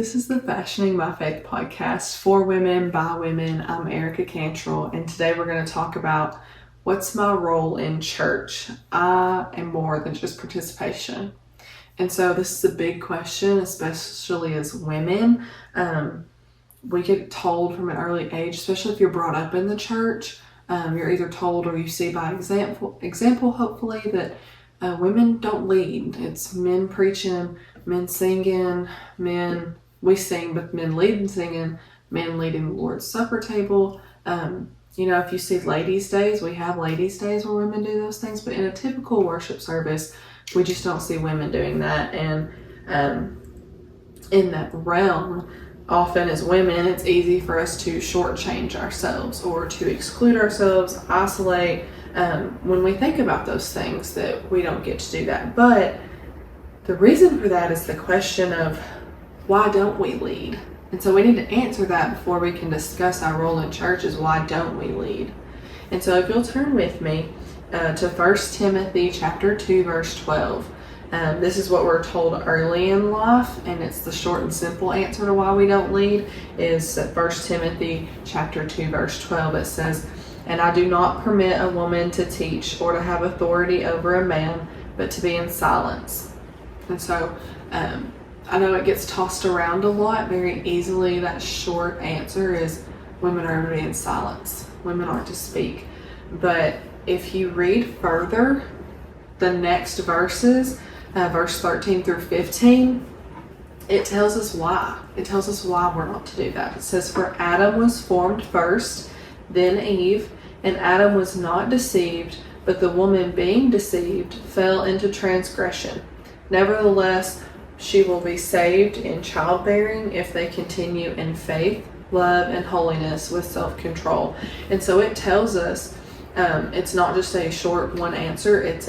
This is the Fashioning My Faith podcast for women, by women. I'm Erica Cantrell, and today we're going to talk about what's my role in church. I am more than just participation. And so this is a big question, especially as women. We get told from an early age, especially if you're brought up in the church, you're either told or you see by example hopefully, that women don't lead. It's men preaching, men singing, we sing, but men leading singing, men leading the Lord's Supper table. If you see ladies' days, we have ladies' days where women do those things, but in a typical worship service, we just don't see women doing that. And in that realm, often as women, it's easy for us to shortchange ourselves or to exclude ourselves, isolate, when we think about those things, that we don't get to do that. But the reason for that is the question of, why don't we lead? And so we need to answer that before we can discuss our role in church, is why don't we lead? And so if you'll turn with me to 1 Timothy chapter 2, verse 12. This is what we're told early in life, and it's the short and simple answer to why we don't lead, is 1 Timothy chapter 2, verse 12. It says, "And I do not permit a woman to teach or to have authority over a man, but to be in silence." And so I know it gets tossed around a lot very easily. That short answer is women are to be in silence. Women aren't to speak. But if you read further, the next verses, verse 13 through 15, it tells us why. It tells us why we're not to do that. It says, "For Adam was formed first, then Eve, and Adam was not deceived, but the woman being deceived fell into transgression. Nevertheless, she will be saved in childbearing if they continue in faith, love, and holiness with self-control." And so it tells us, it's not just a short one answer, it's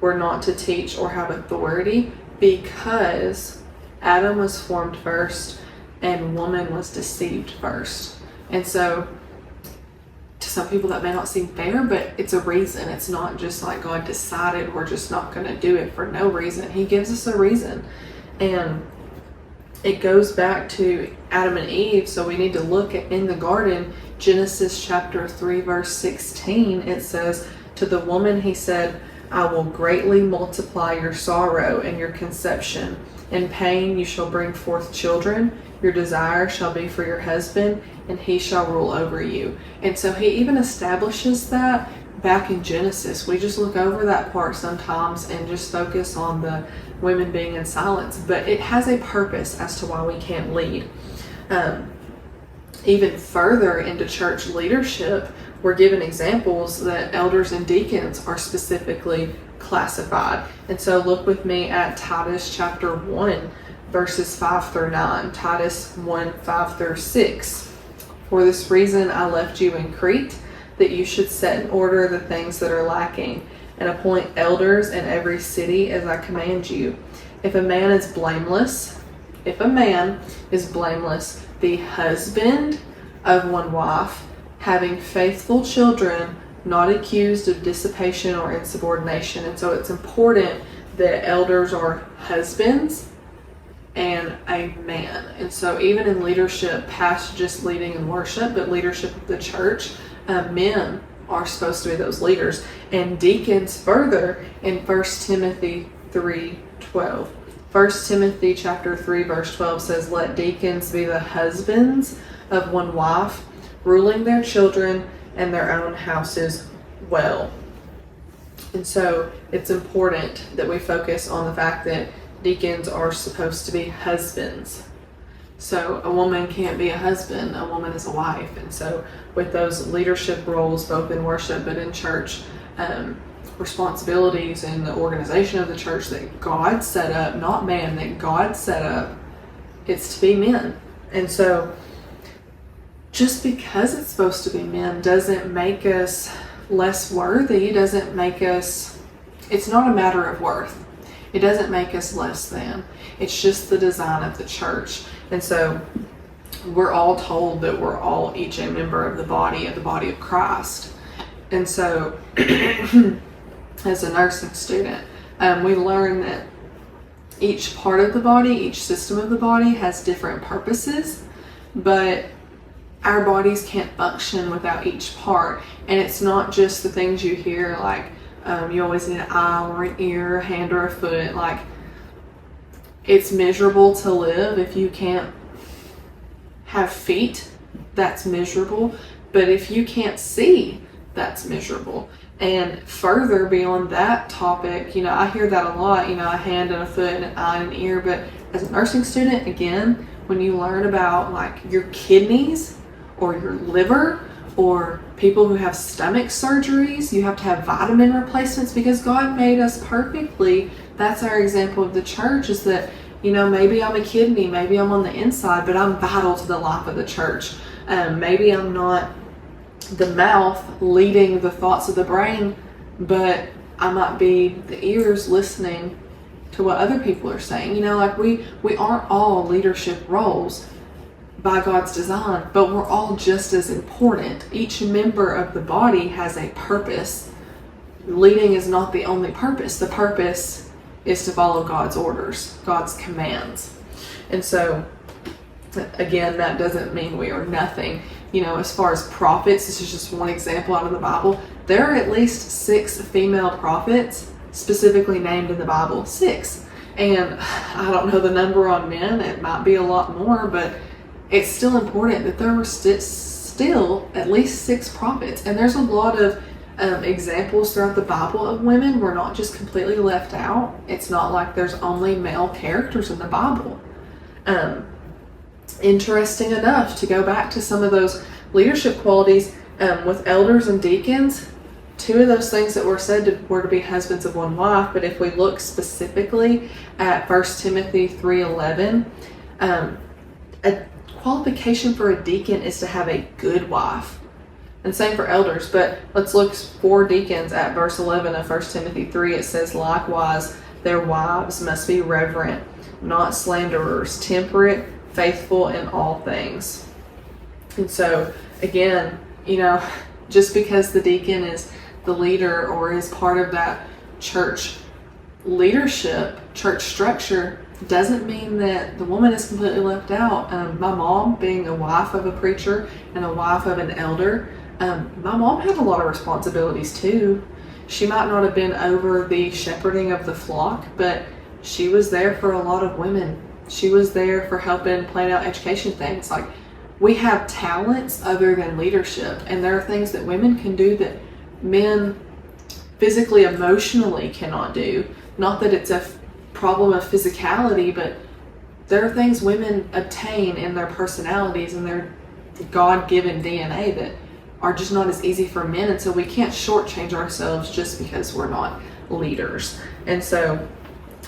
we're not to teach or have authority because Adam was formed first and woman was deceived first. And so to some people that may not seem fair, but it's a reason. It's not just like God decided we're just not going to do it for no reason. He gives us a reason. And it goes back to Adam and Eve. So we need to look at, in the garden, Genesis chapter 3, verse 16. It says, "To the woman he said, I will greatly multiply your sorrow and your conception. In pain you shall bring forth children. Your desire shall be for your husband, and he shall rule over you." And so he even establishes that back in Genesis. We just look over that part sometimes and just focus on the women being in silence, but it has a purpose as to why we can't lead. Even further into church leadership, we're given examples that elders and deacons are specifically classified. And so look with me at Titus chapter 1, verses 5 through 9. Titus 1, 5 through 6. "For this reason I left you in Crete, that you should set in order the things that are lacking, and appoint elders in every city as I command you. If a man is blameless, the husband of one wife, having faithful children, not accused of dissipation or insubordination." And so it's important that elders are husbands and a man. And so even in leadership, past just leading in worship, but leadership of the church, men are supposed to be those leaders. And deacons further in 1 Timothy 3:12. 1 Timothy chapter 3, verse 12 says, "Let deacons be the husbands of one wife, ruling their children and their own houses well." And so it's important that we focus on the fact that deacons are supposed to be husbands. So a woman can't be a husband, a woman is a wife. And so with those leadership roles, both in worship but in church, responsibilities in the organization of the church that God set up, not man, that God set up, it's to be men. And so just because it's supposed to be men doesn't make us less worthy, doesn't make us, it's not a matter of worth. It doesn't make us less than. It's just the design of the church. And so we're all told that we're all each a member of the body of Christ. And so as a nursing student, we learn that each part of the body, each system of the body has different purposes, but our bodies can't function without each part. And it's not just the things you hear, like you always need an eye or an ear, a hand or a foot. Like, it's miserable to live if you can't have feet. That's miserable. But if you can't see, that's miserable. And further beyond that topic, I hear that a lot, a hand and a foot and an eye and an ear. But as a nursing student, again, when you learn about like your kidneys or your liver or people who have stomach surgeries, you have to have vitamin replacements because God made us perfectly. That's our example of the church, is that, maybe I'm a kidney, maybe I'm on the inside, but I'm vital to the life of the church. Maybe I'm not the mouth leading the thoughts of the brain, but I might be the ears listening to what other people are saying. Like we aren't all leadership roles by God's design, but we're all just as important. Each member of the body has a purpose. Leading is not the only purpose. The purpose is to follow God's orders, God's commands. And so, again, that doesn't mean we are nothing. As far as prophets, this is just one example out of the Bible. There are at least 6 female prophets specifically named in the Bible. 6. And I don't know the number on men. It might be a lot more, but it's still important that there were still at least 6 prophets. And there's a lot of examples throughout the Bible of women. We're not just completely left out. It's not like there's only male characters in the Bible. Interesting enough, to go back to some of those leadership qualities with elders and deacons, 2 of those things that were said were to be husbands of one wife. But if we look specifically at 1 Timothy 3:11, a qualification for a deacon is to have a good wife. And same for elders. But let's look for deacons at verse 11 of 1 Timothy 3. It says, likewise, their wives must be reverent, not slanderers, temperate, faithful in all things. And so, again, just because the deacon is the leader or is part of that church leadership, church structure, doesn't mean that the woman is completely left out. My mom, being a wife of a preacher and a wife of an elder, my mom had a lot of responsibilities too. She might not have been over the shepherding of the flock, but she was there for a lot of women. She was there for helping plan out education things. Like, we have talents other than leadership, and there are things that women can do that men physically, emotionally cannot do. Not that it's a problem of physicality, but there are things women obtain in their personalities and their God-given DNA that are just not as easy for men. And so we can't shortchange ourselves just because we're not leaders. And so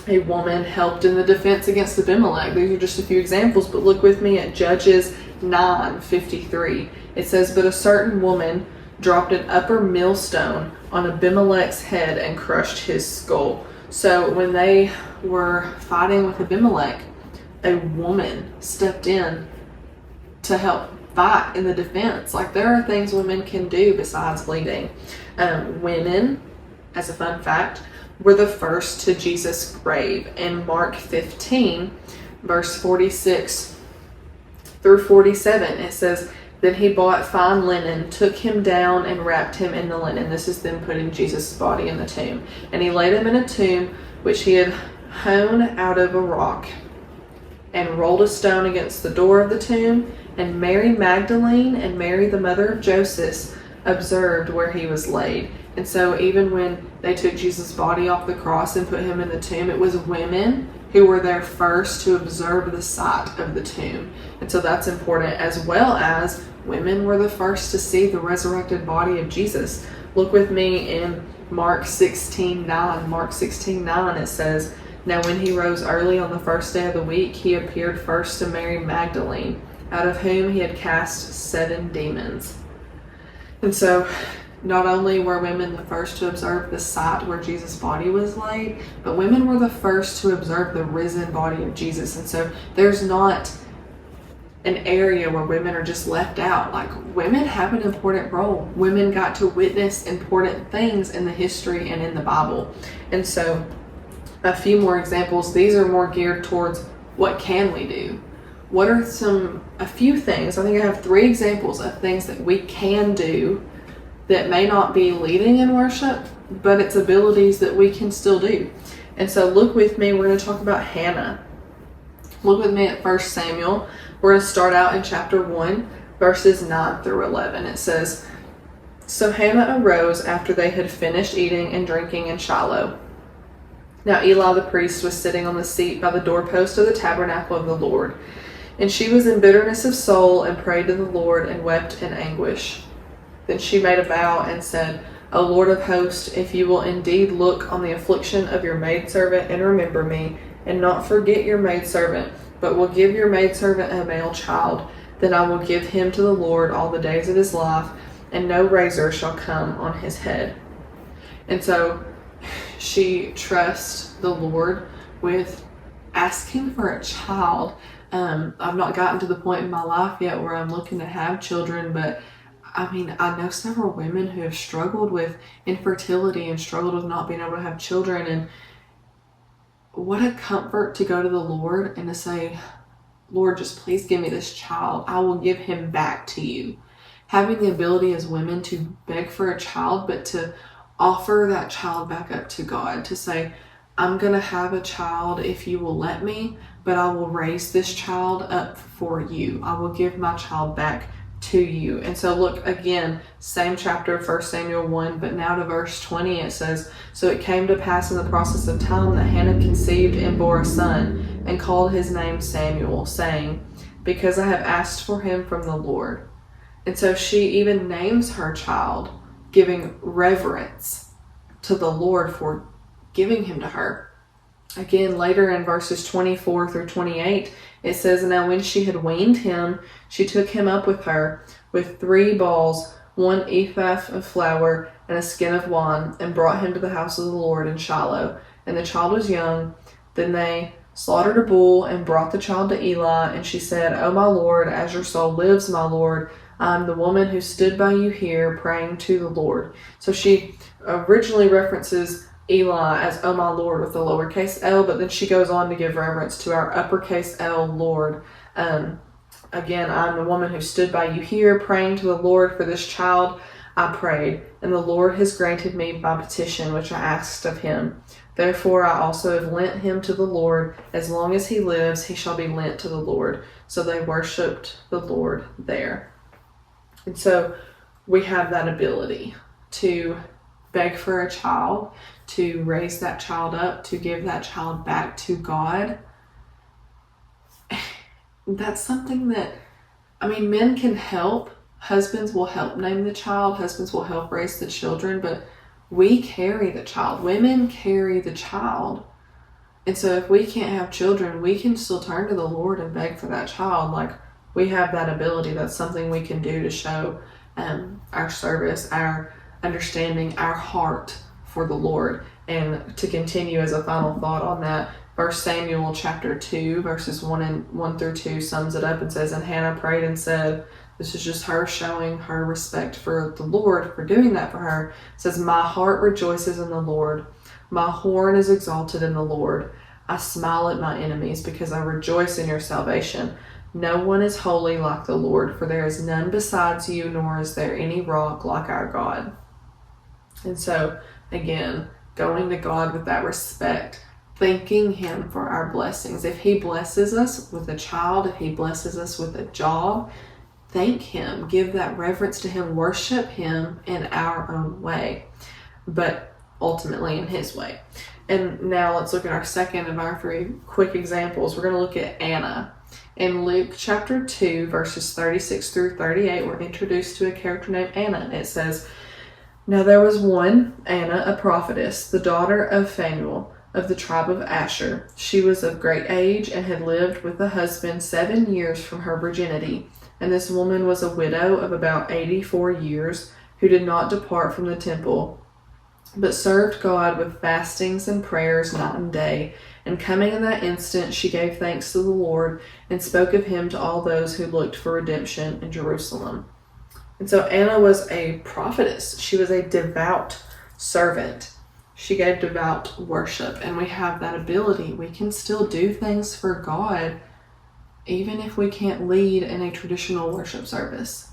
a woman helped in the defense against Abimelech. These are just a few examples, but look with me at Judges 9:53. It says, but a certain woman dropped an upper millstone on Abimelech's head and crushed his skull. So when they were fighting with Abimelech, a woman stepped in to help fight in the defense. Like, there are things women can do besides leading. Women, as a fun fact, were the first to Jesus' grave. In Mark 15, verse 46 through 47, it says, then he bought fine linen, took him down, and wrapped him in the linen. This is then putting Jesus' body in the tomb. And he laid him in a tomb which he had hewn out of a rock, and rolled a stone against the door of the tomb. And Mary Magdalene and Mary, the mother of Joseph, observed where he was laid. And so even when they took Jesus' body off the cross and put him in the tomb, it was women who were there first to observe the site of the tomb. And so that's important, as well as women were the first to see the resurrected body of Jesus. Look with me in Mark 16:9. Mark 16:9, it says, now when he rose early on the first day of the week, he appeared first to Mary Magdalene, out of whom he had cast 7 demons. And so not only were women the first to observe the site where Jesus' body was laid, but women were the first to observe the risen body of Jesus. And so there's not an area where women are just left out. Like, women have an important role. Women got to witness important things in the history and in the Bible. And so a few more examples. These are more geared towards what can we do? What are a few things? I think I have 3 examples of things that we can do that may not be leading in worship, but it's abilities that we can still do. And so look with me, we're going to talk about Hannah. Look with me at 1 Samuel. We're going to start out in chapter 1, verses 9 through 11. It says, "So Hannah arose after they had finished eating and drinking in Shiloh. Now Eli the priest was sitting on the seat by the doorpost of the tabernacle of the Lord. And she was in bitterness of soul and prayed to the Lord and wept in anguish. Then she made a vow and said, O Lord of hosts, if you will indeed look on the affliction of your maidservant and remember me, and not forget your maidservant, but will give your maidservant a male child, then I will give him to the Lord all the days of his life, and no razor shall come on his head." And so she trusts the Lord with asking for a child. I've not gotten to the point in my life yet where I'm looking to have children, but I mean, I know several women who have struggled with infertility and struggled with not being able to have children. And what a comfort to go to the Lord and to say, Lord, just please give me this child. I will give him back to you. Having the ability as women to beg for a child, but to offer that child back up to God, to say, I'm going to have a child if you will let me, but I will raise this child up for you. I will give my child back to you. And so look again, same chapter, 1 Samuel 1, but now to verse 20, it says, "So it came to pass in the process of time that Hannah conceived and bore a son, and called his name Samuel, saying, Because I have asked for him from the Lord." And so she even names her child, giving reverence to the Lord for giving him to her. Again, later in verses 24 through 28, it says, "Now when she had weaned him, she took him up with her with 3 balls, 1 ephah of flour, and a skin of wine, and brought him to the house of the Lord in Shiloh. And the child was young. Then they slaughtered a bull and brought the child to Eli. And she said, O my Lord, as your soul lives, my Lord, I am the woman who stood by you here praying to the Lord." So she originally references Eli as "Oh my Lord" with the lowercase l, but then she goes on to give reverence to our uppercase L Lord. Again, I'm the woman who stood by you here praying to the Lord for this child. I prayed, and the Lord has granted me my petition which I asked of him. Therefore I also have lent him to the Lord. As long as he lives, he shall be lent to the Lord. So they worshipped the Lord there. And so we have that ability to beg for a child, to raise that child up, to give that child back to God. That's something that, I mean, men can help. Husbands will help name the child. Husbands will help raise the children, but we carry the child. Women carry the child. And so if we can't have children, we can still turn to the Lord and beg for that child. Like, we have that ability. That's something we can do to show our service, our understanding, our heart for the Lord. And to continue as a final thought on that, 1 Samuel chapter 2, verses 1 through 2 sums it up and says, "And Hannah prayed and said," this is just her showing her respect for the Lord for doing that for her. It says, "My heart rejoices in the Lord. My horn is exalted in the Lord. I smile at my enemies because I rejoice in your salvation. No one is holy like the Lord, for there is none besides you, nor is there any rock like our God." And so, again, going to God with that respect, thanking him for our blessings. If he blesses us with a child, if he blesses us with a job, thank him, give that reverence to him, worship him in our own way, but ultimately in his way. And now let's look at our second of our 3 quick examples. We're going to look at Anna. In Luke chapter 2, verses 36 through 38, we're introduced to a character named Anna. It says, "Now there was one, Anna, a prophetess, the daughter of Phanuel, of the tribe of Asher. She was of great age and had lived with a husband 7 years from her virginity. And this woman was a widow of about 84 years, who did not depart from the temple, but served God with fastings and prayers night and day. And coming in that instant, she gave thanks to the Lord and spoke of him to all those who looked for redemption in Jerusalem." And so Anna was a prophetess. She was a devout servant. She gave devout worship, and we have that ability. We can still do things for God even if we can't lead in a traditional worship service.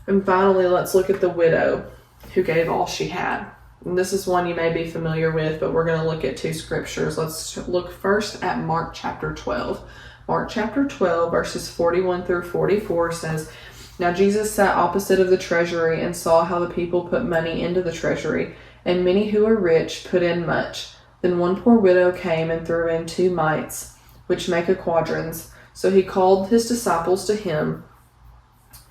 And finally, let's look at the widow who gave all she had. And this is one you may be familiar with, but we're going to look at two scriptures. Let's look first at Mark chapter 12. Mark chapter 12, verses 41 through 44 says, "Now Jesus sat opposite of the treasury and saw how the people put money into the treasury, and many who were rich put in much. Then one poor widow came and threw in 2 mites, which make a quadrans. So he called his disciples to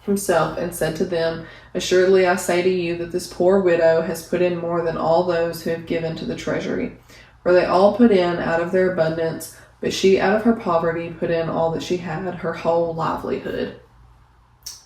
himself and said to them, Assuredly I say to you that this poor widow has put in more than all those who have given to the treasury. For they all put in out of their abundance, but she out of her poverty put in all that she had, her whole livelihood."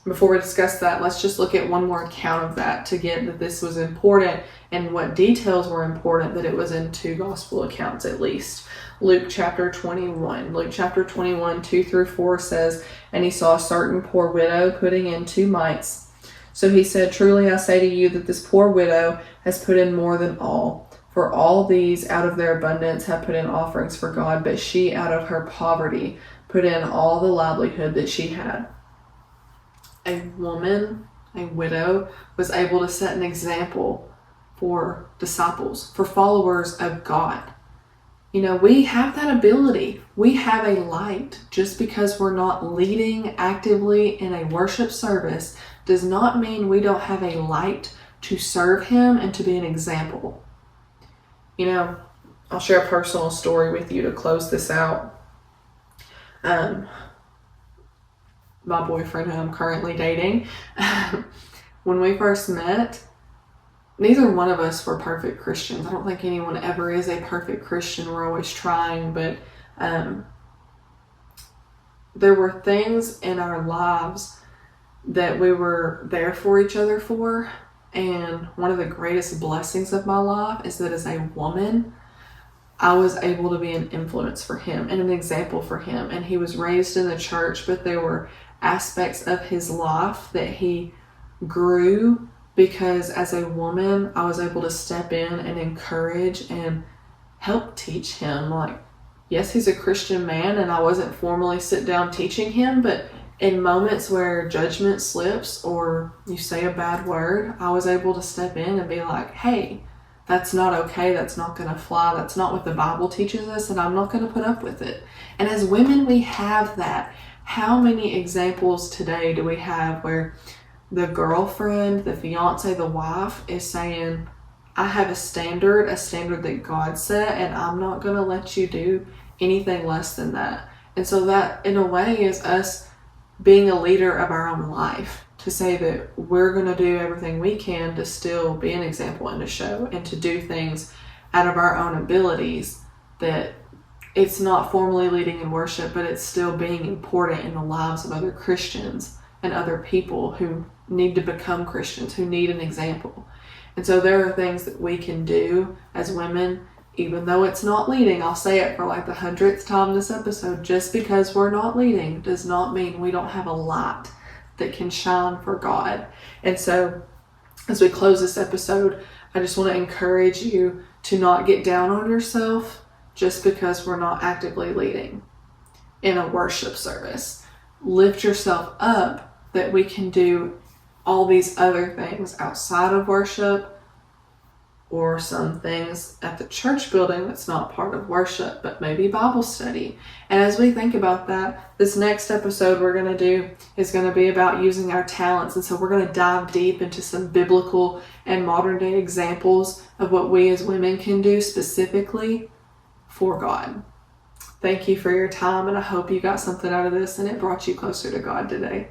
Before we discuss that, let's just look at one more account of that to get that this was important and what details were important, that it was in 2 gospel accounts at least. Luke chapter 21. Luke chapter 21, 2 through 4 says, "And he saw a certain poor widow putting in 2 mites. So he said, Truly I say to you that this poor widow has put in more than all. For all these out of their abundance have put in offerings for God, but she out of her poverty put in all the livelihood that she had." A woman, a widow, was able to set an example for disciples, for followers of God. You know, we have that ability. We have a light. Just because we're not leading actively in a worship service does not mean we don't have a light to serve Him and to be an example. You know, I'll share a personal story with you to close this out. My boyfriend who I'm currently dating, when we first met, neither one of us were perfect Christians. I don't think anyone ever is a perfect Christian. We're always trying, but there were things in our lives that we were there for each other for. And one of the greatest blessings of my life is that as a woman, I was able to be an influence for him and an example for him. And he was raised in the church, but there were aspects of his life that he grew because as a woman, I was able to step in and encourage and help teach him. Like, yes, he's a Christian man and I wasn't formally sit down teaching him, but in moments where judgment slips or you say a bad word, I was able to step in and be like, hey, that's not okay. That's not going to fly. That's not what the Bible teaches us, and I'm not going to put up with it. And as women, we have that. How many examples today do we have where the girlfriend, the fiance, the wife is saying, I have a standard that God set, and I'm not going to let you do anything less than that. And so that, in a way, is us being a leader of our own life, to say that we're going to do everything we can to still be an example and to show and to do things out of our own abilities, that it's not formally leading in worship, but it's still being important in the lives of other Christians and other people who need to become Christians, who need an example. And so there are things that we can do as women, even though it's not leading. I'll say it for like the 100th time this episode. Just because we're not leading does not mean we don't have a light that can shine for God. And so as we close this episode, I just want to encourage you to not get down on yourself just because we're not actively leading in a worship service. Lift yourself up that we can do all these other things outside of worship, or some things at the church building that's not part of worship, but maybe Bible study. And as we think about that, this next episode we're going to do is going to be about using our talents. And so we're going to dive deep into some biblical and modern day examples of what we as women can do specifically for God. Thank you for your time, and I hope you got something out of this and it brought you closer to God today.